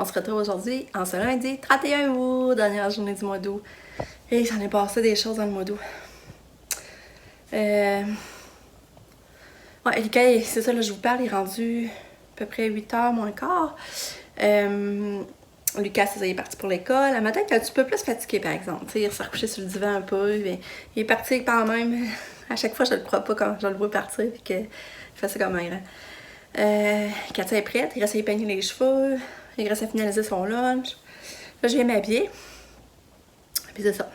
se retrouve aujourd'hui en ce lundi 31 août, dernière journée du mois d'août. Et j'en ai passé des choses dans le mois d'août. Ouais, Lucas, c'est ça, là, je vous parle, il est rendu à peu près 8h moins quart. Lucas, c'est ça, il est parti pour l'école. À matin, il est un petit peu plus fatigué, par exemple. T'sais, il s'est recouché sur le divan un peu. Mais il est parti quand même. À chaque fois, je le crois pas quand je le vois partir. Puis que je fais ça comme un grand. Katia est prête. Il reste à y peigner les cheveux. Il reste à finaliser son lunch. Là, je viens m'habiller. Puis c'est ça.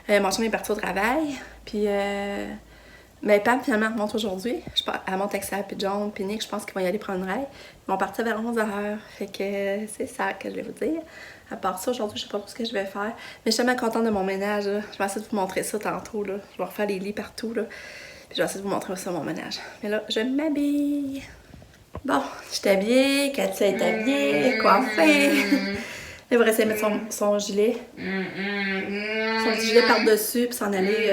Mon chum est parti au travail. Puis, mais Pam, finalement, elle remonte aujourd'hui. Elle monte avec Sarah, puis John, puis Nick. Je pense qu'ils vont y aller prendre une ride. Ils vont partir vers 11h. Fait que c'est ça que je vais vous dire. À part ça, aujourd'hui, je sais pas trop ce que je vais faire. Mais je suis tellement contente de mon ménage. Là. Je vais essayer de vous montrer ça tantôt. Là. Je vais refaire les lits partout. Là. Puis je vais essayer de vous montrer ça, mon ménage. Mais là, je m'habille. Bon, je suis habillée. Katia est habillée, coiffée. Elle va essayer de mettre son gilet. Son petit gilet par-dessus, puis s'en aller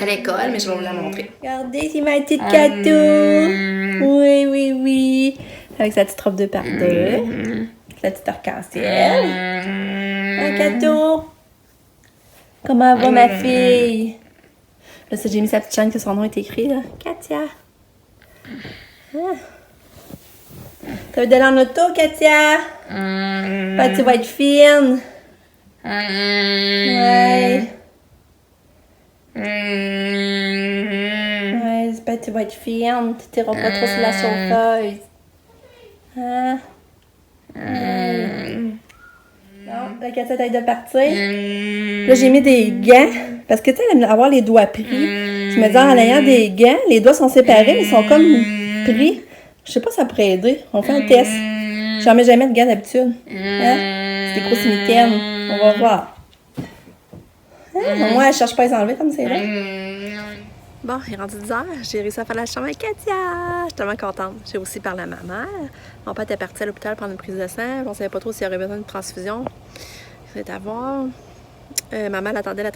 à l'école, mais je vais vous la montrer. Regardez, c'est ma petite Catou! Oui, oui, oui! Avec sa petite robe de par-deux. La petite arc-en-ciel. Un Catou! Comment va ma fille? Là, ça, j'ai mis sa petite chaîne que son nom est écrit, là. Katia! Ah. T'as envie d'aller en auto, Katia? Tu vas être fine. Ouais. Ouais, j'espère que tu vas être fine. Tu t'iras pas trop sur la chauffeuse. Hein? Ouais. Non, la Katia t'aide de partir. Là, j'ai mis des gants. Parce que tu sais, elle aime avoir les doigts pris. Je me dis, en ayant des gants, les doigts sont séparés, mais ils sont comme pris. Je sais pas si ça pourrait aider. On fait un test. J'en mets jamais de gants d'habitude. Hein? C'est des grosses mitaines. On va voir. Hein? Moi, elle cherche pas à les enlever comme c'est là. Bon, il est rendu 10h. J'ai réussi à faire la chambre avec Katia. Je suis tellement contente. J'ai aussi parlé à ma mère. Mon père était parti à l'hôpital prendre une prise de sang. On savait pas trop s'il aurait besoin d'une transfusion. Il fallait avoir. Maman elle attendait la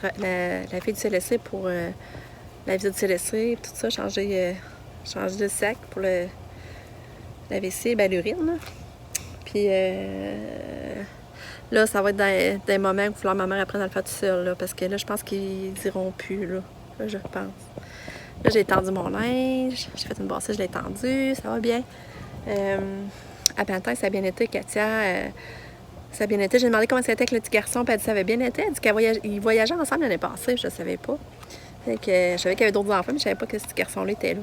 fille du CLSC pour la visite du CLSC. Tout ça, changer de sac pour la vessie, ben l'urine. Puis là, ça va être dans des moments où il va falloir que ma mère apprenne à le faire tout seul, là, parce que là, je pense qu'ils iront plus, là, je pense. Là, j'ai étendu mon linge, j'ai fait une brassée, je l'ai étendu, ça va bien. À Pantin, ça a bien été, Katia, ça a bien été. J'ai demandé comment ça a été avec le petit garçon, puis elle dit ça avait bien été. Elle dit qu'ils voyageaient ensemble l'année passée, je ne savais pas. Fait que, je savais qu'il y avait d'autres enfants, mais je ne savais pas que ce petit garçon-là était là.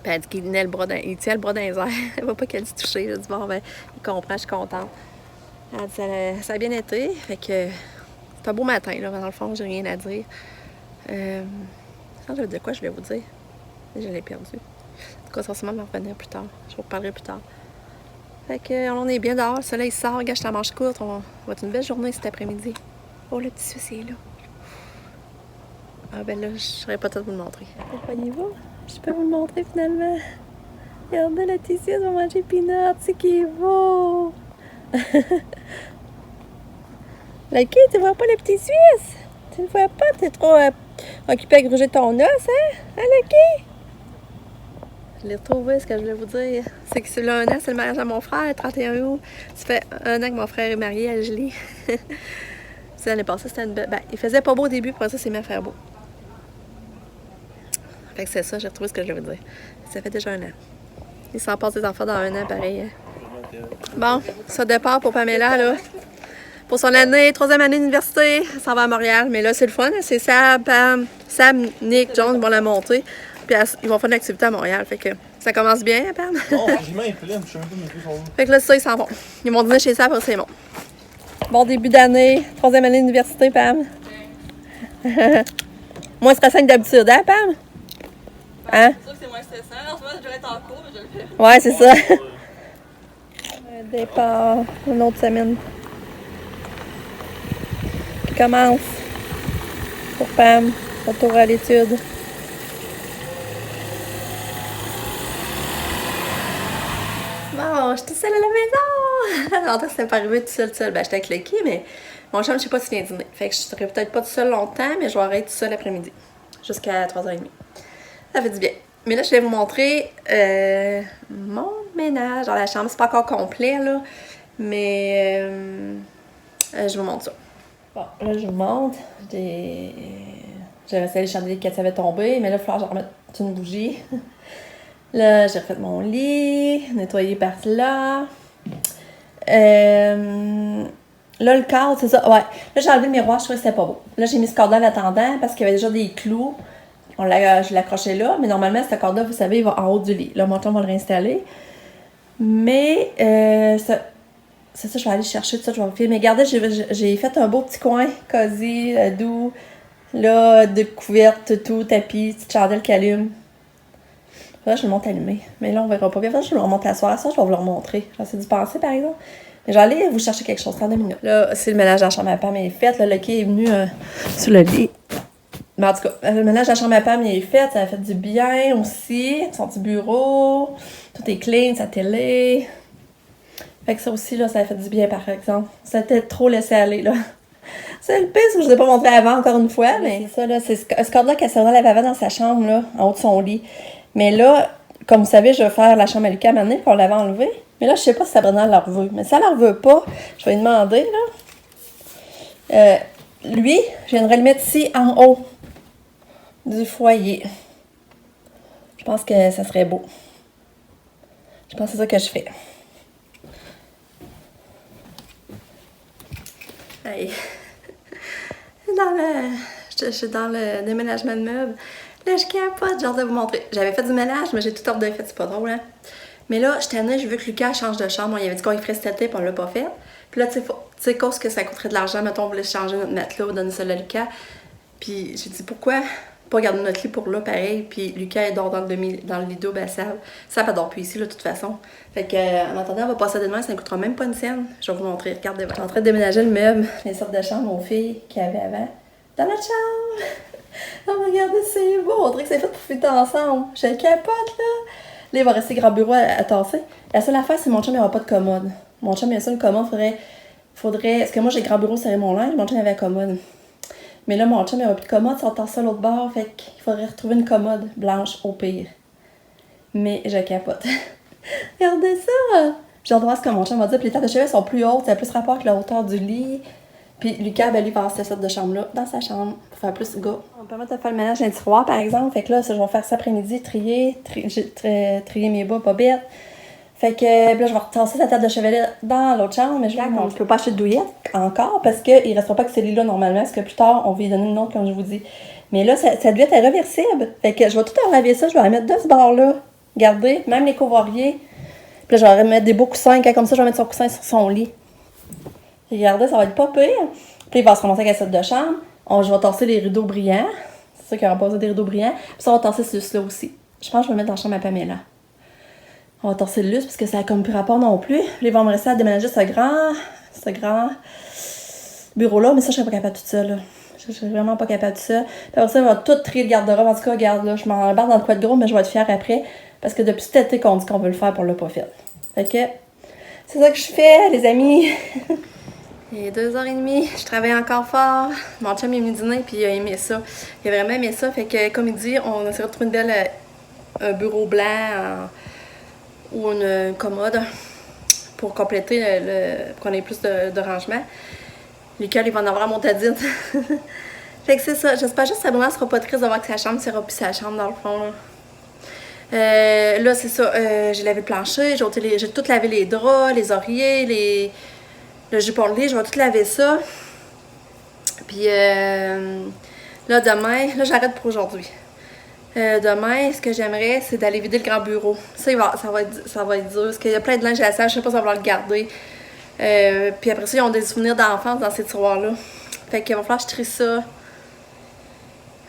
Puis elle dit qu'il tenait le bras il tient le bras dans les airs. Elle ne veut pas qu'elle dise toucher. Je dis bon, ben, il comprend, je suis contente. Elle dit ça a bien été. Fait que c'est un beau matin, là. Dans le fond, j'ai rien à dire. De quoi je voulais vous dire? Je l'ai perdu. En tout cas, ça va sûrement me revenir plus tard. Je vous reparlerai plus tard. Fait que on est bien dehors. Le soleil sort. Regarde, je la manche courte. On va être une belle journée cet après-midi. Oh, le petit Suisse est là. Ah, ben là, je ne saurais pas tout vous le montrer. Pas niveau? Je peux vous le montrer finalement. Regardez, le petit Suisse va manger peanut. C'est qui est beau. Lucky, tu vois pas le petit Suisse? Tu ne vois pas? Tu es trop occupé à gruger ton os, hein? Hein, Lucky? Je l'ai retrouvé, ce que je voulais vous dire. C'est que c'est un an, c'est le mariage à mon frère, le 31 août. Ça fait un an que mon frère est marié à Julie. L'année passée, c'était une belle... Ben, il faisait pas beau au début, pour ça, c'est mis à faire beau. Fait que c'est ça, j'ai retrouvé ce que je voulais vous dire. Ça fait déjà un an. Il s'en passe des enfants dans un an, pareil. Bon, ça départ pour Pamela, là. Pour son année, 3e année d'université, elle s'en va à Montréal. Mais là, c'est le fun. C'est Sam, Pam, Sam, Nick, John vont la monter. Puis ils vont faire une activité à Montréal. Fait que ça commence bien, Pam. Non, j'ai même plein, je sais même pas mes sont où. Fait que là, ça, ils s'en vont. Ils vont dîner chez ça, après c'est bon. Bon début d'année, 3e année d'université, Pam. Moins stressant que d'habitude, hein, Pam? Hein? C'est sûr que c'est moins stressant. En ce moment, je devrais être en cours, mais je le fais. Ouais, c'est ça. Départ, une autre semaine qui commence pour Pam, retour à l'étude. Bon, je suis toute seule à la maison! Longtemps que ça m'est pas arrivé tout seul. Ben, j'étais avec Lucky, mais mon chum, je sais pas s'il vient dîner. Fait que je serai peut-être pas tout seul longtemps, mais je vais être tout seul l'après-midi. Jusqu'à 3h30. Ça fait du bien. Mais là, je vais vous montrer mon ménage dans la chambre. C'est pas encore complet, là. Mais je vous montre ça. Bon, là, je vous montre. J'avais essayé les chandeliers qui avaient tombé, mais là, il va falloir que je remette une bougie. Là, j'ai refait mon lit, nettoyé par-là. Là, le cadre, c'est ça. Ouais. Là, j'ai enlevé le miroir, je trouvais que c'était pas beau. Là, j'ai mis ce cadre-là en attendant parce qu'il y avait déjà des clous. Je l'accrochais là, mais normalement, ce cadre-là, vous savez, il va en haut du lit. Là, mon chum va le réinstaller. Mais, c'est ça, je vais aller chercher tout ça, je vais vérifier. Mais regardez, j'ai fait un beau petit coin, cosy, doux. Là, de couvertes, tout, tapis, petite chandelle qui allume. Là, je vais le monter allumé. Mais là, on verra pas bien. Je vais le remonter à soir. Ça, je vais vous le remontrer. J'essaie d'y penser, par exemple. Mais j'allais vous chercher quelque chose. 32 minutes. Là, c'est le ménage de la chambre à Pam est fait. Là, le quai est venu sur le lit. Mais en tout cas, le ménage de la chambre à Pam est fait. Ça a fait du bien aussi. Son petit bureau. Tout est clean, sa télé. Fait que ça aussi, là, ça a fait du bien, par exemple. Ça a peut-être trop laissé aller, là. C'est le pire, ce que je ne vous ai pas montré avant, encore une fois. Mais c'est ça, là. C'est ce cadre-là qu'elle servait la lavait dans sa chambre, là, en haut de son lit. Mais là, comme vous savez, je vais faire la chambre à Lucas à un moment donné, puis on l'avait enlevé. Mais là, je sais pas si Sabrina la veut. Mais si elle la veut pas, je vais lui demander, là. Lui, je viendrai le mettre ici, en haut du foyer. Je pense que ça serait beau. Je pense que c'est ça que je fais. Hey. Je suis dans le déménagement de meubles. Là, je capote, j'ai hâte de vous montrer. J'avais fait du ménage, mais j'ai tout ordonné fait, c'est pas drôle, hein. Mais là, je t'en ai, j'ai vu que Lucas change de chambre. Il avait dit qu'on y ferait cet été, puis on l'a pas fait. Puis là, tu sais, cause que ça coûterait de l'argent, mettons, on voulait changer notre matelas ou donner ça à Lucas. Puis j'ai dit, pourquoi pas garder notre lit pour là, pareil. Puis Lucas, il dort dans le lit double à Sab. Ça, elle dort plus ici, là, de toute façon. Fait que, en attendant, on va passer demain, ça ne coûtera même pas une scène. Je vais vous montrer. Regardez, je suis en train de déménager le meuble, les sortes de chambres aux filles qu'il y avait avant, dans notre chambre. Oh, regardez, c'est beau. On dirait que c'est fait pour fêter ensemble. Je capote, là. Là, il va rester grand bureau à tasser. La seule affaire, c'est que mon chum, il n'y aura pas de commode. Mon chum, il y a ça, une commode, faudrait. Parce que moi, j'ai grand bureau, c'est mon linge. Mon chum, il avait la commode. Mais là, mon chum, il n'y aura plus de commode, ça va tasser à l'autre bord. Fait qu'il faudrait retrouver une commode blanche au pire. Mais je capote. Regardez ça! J'ai hâte de voir ce que mon chum va dire. Puis les tables de chevet sont plus hautes, ça a plus rapport avec la hauteur du lit. Puis Lucas, ben, lui, va avoir cette sorte de chambre-là dans sa chambre pour faire plus go. On va permettre de faire le ménage d'un tiroir, par exemple. Fait que là, ça, je vais faire ça après-midi, trier mes bas, pas bêtes. Fait que là, je vais retasser sa table de chevet dans l'autre chambre, mais je ne peux pas acheter de douillette encore parce qu'il ne restera pas que ce lit-là normalement, parce que plus tard, on va lui donner une autre, comme je vous dis. Mais là, cette douillette est réversible. Fait que je vais tout enlever ça, je vais la mettre de ce bord-là. Regardez, même les couvriers. Puis là, je vais remettre des beaux coussins, comme ça, je vais mettre son coussin sur son lit. Regardez, ça va être pas pire. Puis il va se ramasser avec la salle de chambre. Je vais tasser les rideaux brillants. C'est ça qu'il aura besoin des rideaux brillants. Puis ça, on va tasser ce lustre-là aussi. Je pense que je vais le mettre dans la chambre à Pamela. On va tasser le lustre parce que ça n'a comme plus rapport non plus. Puis il va me rester à déménager ce grand bureau-là. Mais ça, je serais pas capable de tout ça, là. Je serais vraiment pas capable de ça. Puis après ça, il va tout trier le garde-robe. En tout cas, regarde, là, je m'embarque dans le coin de gros, mais je vais être fière après. Parce que depuis cet été qu'on dit qu'on veut le faire, puis on l'a pas fait. Fait que c'est ça que je fais, les amis. Il est 2h30, je travaille encore fort. Mon chum est venu dîner, puis il a aimé ça. Il a vraiment aimé ça. Fait que, comme il dit, on essaie de trouver une belle, un bureau blanc ou une commode pour compléter, pour qu'on ait plus de rangement. Lucas, il va en avoir à montadine. Fait que c'est ça. J'espère juste que Sabrina sera pas triste de voir que sa chambre sera plus sa chambre, dans le fond. Là, c'est ça. J'ai lavé le plancher, j'ai tout lavé les draps, les oreillers, le jupon de lit, je vais tout laver ça. Puis là, demain, là, j'arrête pour aujourd'hui. Demain, ce que j'aimerais, c'est d'aller vider le grand bureau. Ça va être dur, parce qu'il y a plein de linge à la salle, je sais pas si on va le garder. Puis après ça, ils ont des souvenirs d'enfance dans ces tiroirs-là. Fait qu'il va falloir que je trie ça.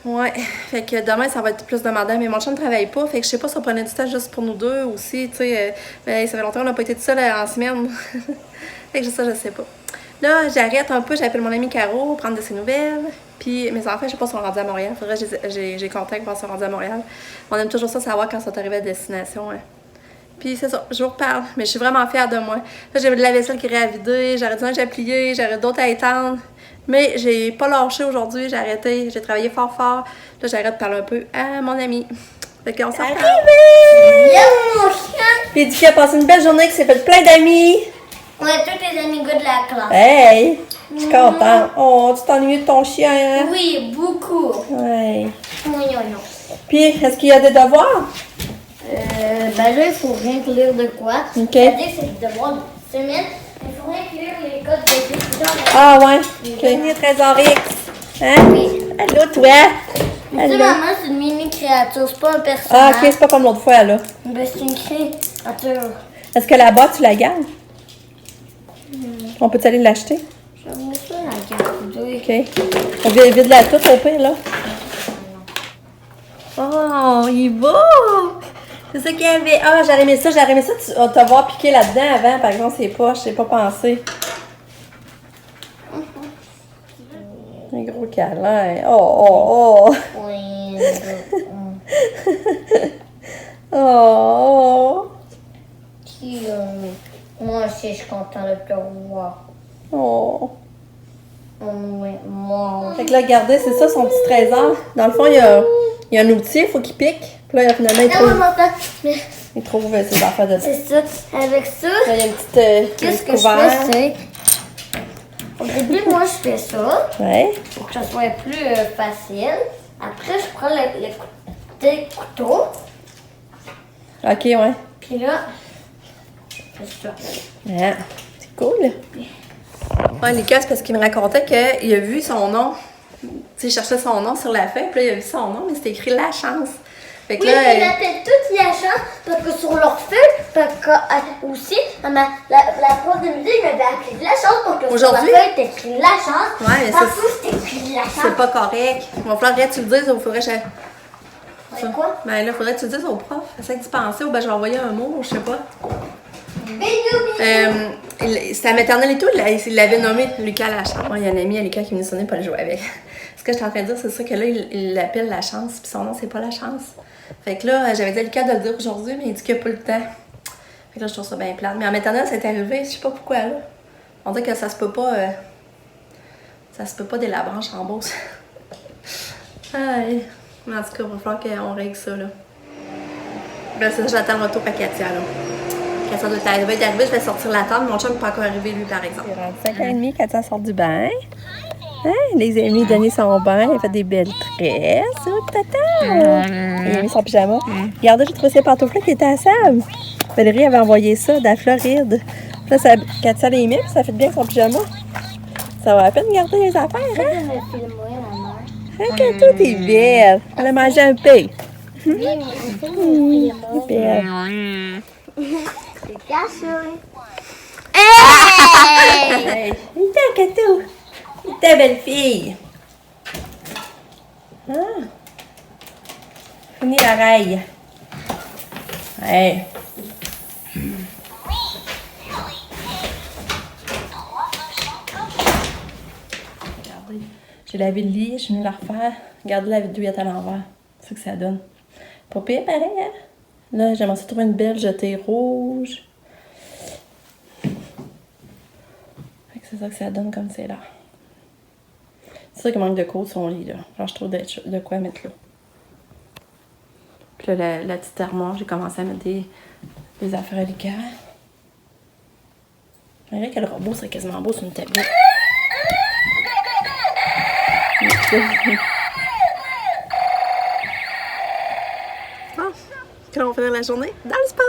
Ouais, fait que demain, ça va être plus demandant. Mais mon chum ne travaille pas, fait que je sais pas si on prenait du temps juste pour nous deux aussi, tu sais. Ça fait longtemps qu'on n'a pas été tout seul en semaine. Fait que ça, je sais pas. Là, j'arrête un peu, j'appelle mon amie Caro, prendre de ses nouvelles. Puis mes enfants, je sais pas si sont rendus à Montréal. Faudrait que j'ai contact pour qu'ils sont rendus à Montréal. On aime toujours ça savoir quand ils sont arrivés à destination. Hein. Puis c'est ça, je vous reparle. Mais je suis vraiment fière de moi. Là, j'avais de la vaisselle qui irait à vider, j'aurais du linge à plier, j'aurais d'autres à étendre. Mais j'ai pas lâché aujourd'hui, j'ai arrêté, j'ai travaillé fort. Là, j'arrête de parler un peu à mon amie. Fait qu'on s'en Arrivé! parle. Viens, mon chien! Puis il dit qu'il a passé une belle journée, qu'il s'est fait plein d'amis. On a tous les amis gars de la classe. Hey! Je suis contente. Oh, tu t'ennuies de ton chien, hein? Oui, beaucoup. Ouais. Oui, oui, non. Puis, est-ce qu'il y a des devoirs? Ben là, il faut rien que lire de quoi. Ok. C'est-à-dire que c'est le devoir de semaine. Il faut rien que lire les codes de vie. Ah, ouais. Ok. Trésorique. Hein? Oui. Allô, toi? Tu sais, Allô? maman, c'est une mini-créature, c'est pas un Ah, personnage. ok, c'est pas comme l'autre fois, là. Ben, c'est une créature. Est-ce que la boîte, tu la gardes? On peut aller l'acheter? J'aime ça, la garder. Ok. On vide la toute au pire, là. Oh, il est beau! C'est ça qu'il y avait. Ah, j'aurais aimé ça, te voir piquer là-dedans avant, par exemple, ses poches, j'ai pas pensé. Un gros câlin. Oh, oh, Oui. oh. Oh. Qui, moi aussi, je suis contente de te revoir. Oh. Oui, moi. Fait que là, regardez, c'est ça son petit trésor. Dans le fond, il y a un outil, il faut qu'il pique. Puis là, finalement, Mais il trouve ses affaires de c'est ça. Avec ça, Là, il y a une petite qu'est-ce que couvert. je fais, c'est... Au début, moi, je fais ça Ouais. pour que ça soit plus facile. Après, je prends le petit couteau. Ok, ouais. Puis là, je fais ça. Ah, c'est cool. Ouais, Lucas, c'est parce qu'il me racontait qu'il a vu son nom. Tu sais, il cherchait son nom sur la feuille, puis là, il a vu son nom, mais c'était écrit La Chance. Fait que Oui, là, ils appellent toutes la chance parce que sur leur feuille, parce que aussi, la prof de musique m'avait appelé la chance parce que sur la Aujourd'hui? feuille, t'as écrit la chance. Ouais, mais Partout, c'était écrit la chance. c'est pas correct. Il va falloir que tu le dises, il faudrait que je... C'est quoi? Ben là, faudrait que tu le dises au prof. Essaye d'y penser, ou ben je vais envoyer un mot, je sais pas. C'était à maternelle et tout, il l'avait nommé Lucas Lachance. Moi, il y a un ami à Lucas qui me sonné pour le jouer avec. Ce que je suis en train de dire, c'est ça que là, il l'appelle La Chance, puis son nom, c'est pas La Chance. Fait que là, j'avais dit à Lucas de le dire aujourd'hui, mais il dit qu'il n'y a pas le temps. Fait que là, je trouve ça bien plate. Mais en maternelle, c'est arrivé, je sais pas pourquoi, là. On dit que ça se peut pas. Ça se peut pas dès la branche en bourse. Aïe. Mais en tout cas, il va falloir qu'on règle ça, là. Ben, c'est ça, j'attends le retour à Katia, là. Katia doit être arrivée, je vais sortir la table. Mon chum n'est pas encore arrivé, lui, par exemple. C'est rendu 5h30, Katia sort du bain. Hein? Les amis donné son bain, il a fait des belles tresses. Oh, tata! Il a mis son pyjama. Regardez, j'ai trouvé ces pantoufles qui étaient à Sam. Valérie avait envoyé ça de la Floride. Puis là, Katia les met, puis ça fait bien son pyjama. Ça va à peine garder les affaires, hein? Hein, Katia, t'es belle. Elle a mangé un peu. T'es belle. C'est caché. Hey! Viens, Katou! Ta belle fille! Ah! Finis l'oreille. Hey! Regardez, j'ai lavé le lit, je suis venue la refaire. Regardez la douillette à l'envers. C'est ce que ça donne. Pas pire, pareil, hein? Là, j'aimerais ça trouver une belle jetée rouge. C'est ça que ça donne comme c'est là. C'est ça qu'il manque de côte son lit, là. Alors, je trouve de quoi mettre là. Puis là, la petite armoire, j'ai commencé à mettre des affaires à l'écart. Je dirais que le robot serait quasiment beau sur une tablette. Bon, quand on finit la journée? Dans le spa!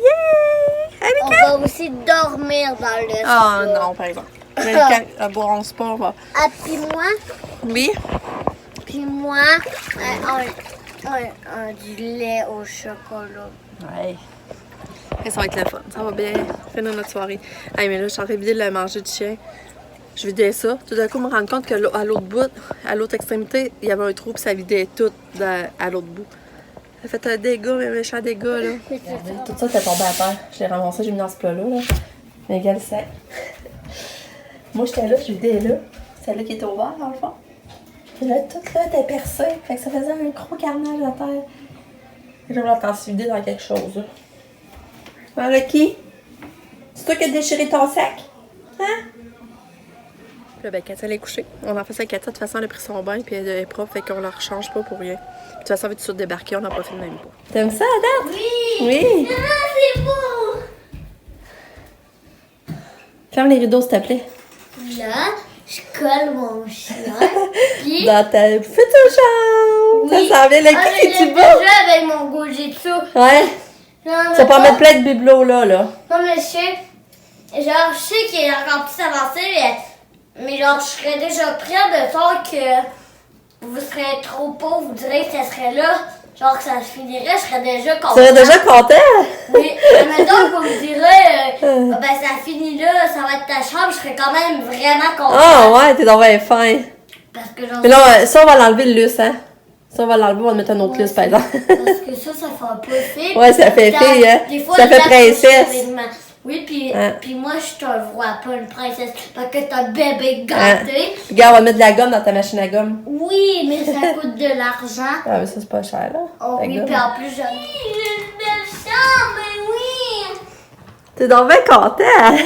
Yeah! On va aussi dormir dans le Ah spa. non, par exemple. Mais quand boire on sport, on va. Ah, puis moi, Oui? du lait au chocolat. Ouais. Et ça va être le fun. Ça va bien finir notre soirée. Hey, mais là, je suis en train de vider le manger du chien. Je vidais ça. Tout d'un coup, je me rends compte que à l'autre bout, à l'autre extrémité, il y avait un trou puis ça vidait tout à l'autre bout. Ça fait un dégât, un méchant dégât, là. Tout ça, c'est tombé à terre. Je l'ai ramassé, j'ai mis dans ce plat-là, là. Mais regarde ça. Moi, j'étais là, je vidais là. Celle-là qui était ouverte, dans le fond. Puis là, tout là était percé. Fait que ça faisait un gros carnage à terre. Et là, on l'a se vider dans quelque chose, là. Voilà qui? C'est toi qui as déchiré ton sac? Hein? Puis là, ben, Katia, elle est couchée. On en fait ça avec Katia. De toute façon, elle a pris son bain, puis elle est propre, fait qu'on la rechange pas pour rien. toute façon, vite sur débarquer, on n'a pas fait le même pas. T'aimes ça, Adam? Oui! Oui! Ah, c'est beau! Ferme les rideaux, s'il te plaît. Là, je colle mon chien. Puis... Dans ta future chambre! Oui. Ça s'en vient. Le Ah, qui je tu l'ai beau? déjà avec mon Gojitsu. Ouais. Non, Tu vas pas mettre plein de bibelots, là. Non, mais je sais qu'il est encore plus avancé, mais genre, je serais déjà prête de temps que vous serez trop pauvre, vous direz que ça serait là. Genre, que ça se finirait, je serais déjà contente. Tu serais déjà content? Oui, mais donc, vous me direz, ben, ça finit là, ça va être ta chambre, je serais quand même vraiment contente. Ah, ouais, t'es donc bien fin. Parce que genre. Mais là, ça, on va l'enlever le luce, hein? Ça, on va l'enlever, on va mettre un autre luce, par exemple. Parce que ça fait un peu fille. Ouais, ça fait fille, hein? Des fois, Ça je fait l'accroche princesse. avec ma- Oui, puis, Hein. puis moi, je te vois pas une princesse. Parce que t'as un bébé gâté. Regarde, on va mettre de la gomme dans ta machine à gomme. Oui, mais ça coûte de l'argent. Ah, mais ça, c'est pas cher, là. Oh La oui, gomme. puis en plus, j'ai une belle chambre, mais oui. T'es donc bien content!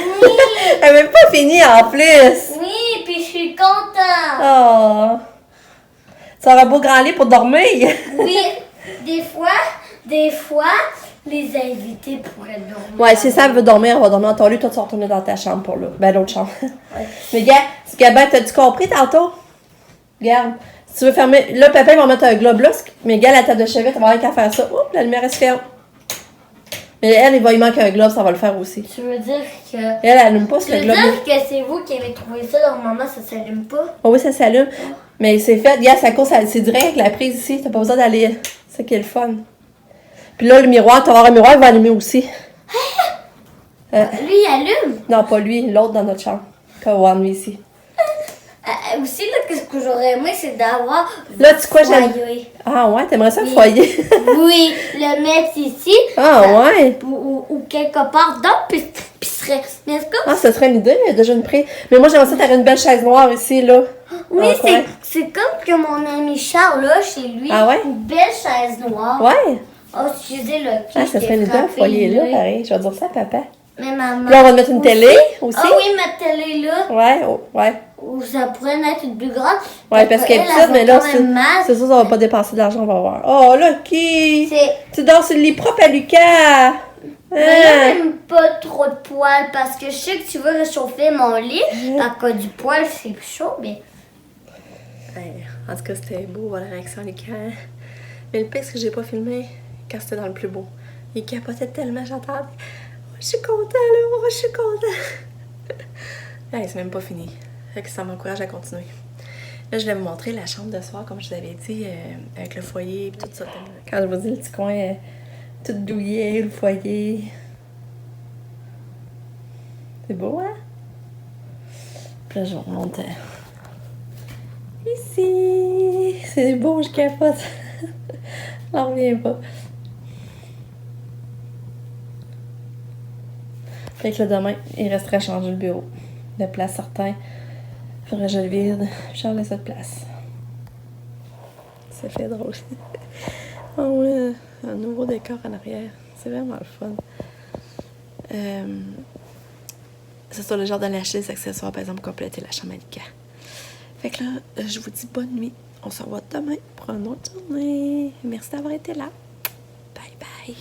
Elle est même pas finie, en plus! Oui, puis je suis contente. Oh! Ça aura beau grand lit pour dormir! Oui, des fois, les invités pourraient dormir. Ouais, si Sam veut dormir, on va dormir dans ton lit, toi tu vas retourner dans ta chambre pour là. Ben, l'autre chambre. Mais gars, Gabin, t'as-tu compris tantôt? Regarde, si tu veux fermer. Là, papa, il va mettre un globe là, mais gars, la table de chevet, tu vas avoir qu'à faire ça. Oups, la lumière est ferme. Mais elle, il va y manquer un globe, ça va le faire aussi. Tu veux dire que... Elle allume pas Tu ce veux globe là. dire que c'est vous qui avez trouvé ça, normalement ça s'allume pas? Oh oui, ça s'allume. Mais c'est fait, gars, ça course, c'est direct avec la prise ici. T'as pas besoin d'aller. C'est ça qui est le fun. Puis là, le miroir, tu vas avoir un miroir, il va allumer aussi. Lui, il allume. Non, pas lui, l'autre dans notre chambre. Kawan, lui ici. Aussi, là, ce que j'aurais aimé, c'est d'avoir... Là, tu quoi, j'aime. foyer. Ah ouais, t'aimerais ça le Oui. foyer? Oui, le mettre ici. Ah ouais? Ou quelque part d'autre, puis serait... Mais est-ce que... Ah, ça serait une idée, il y a déjà une prise. Mais moi, j'aimerais ça, t'aurais une belle chaise noire ici, là. Oui, Ah, ouais. c'est comme que mon ami Charles, là, chez lui, Ah ouais? une belle chaise noire. Ouais? Oh, excusez le Ah, ça serait une idée, un foyer là, pareil. Je vais dire ça à papa. Mais maman... Puis là, on va mettre une télé aussi. Ah oui, ma télé là. Ouais, oh, ouais. Ou ça pourrait être une plus grande. Ouais, parce qu'elle est Elle, petite, elle mais va là, quand même mal. c'est sûr, ça va pas dépenser de l'argent, on va voir. Oh, Lucky! C'est... Tu dors sur le lit propre à Lucas! Mais là, même pas trop de poils parce que je sais que tu veux réchauffer mon lit. Parce que du poil, c'est plus chaud, mais... En tout cas, c'était beau voir la réaction de Lucas. Mais le pire, c'est que j'ai pas filmé quand c'était dans le plus beau. Il capotait tellement, j'entendais. Oh, je suis content, là! Oh, je suis content! Hey, c'est même pas fini. Fait que ça m'encourage à continuer. Là, je vais vous montrer la chambre de soir, comme je vous avais dit, avec le foyer et tout ça. Quand je vous dis le petit coin tout douillet, le foyer. C'est beau, hein? Puis là, je vous remonte ici. C'est beau, je capote. J'en reviens pas. Fait que là, demain, il resterait à changer le bureau. De place certain. Faudrait que je le vide. Changer cette place. Ça fait drôle. Oh ouais, un nouveau décor en arrière. C'est vraiment le fun. C'est sur le genre de lâcher des accessoires, par exemple, compléter la chambre à Lucas. Fait que là, je vous dis bonne nuit. On se revoit demain pour une autre journée. Merci d'avoir été là. Bye bye.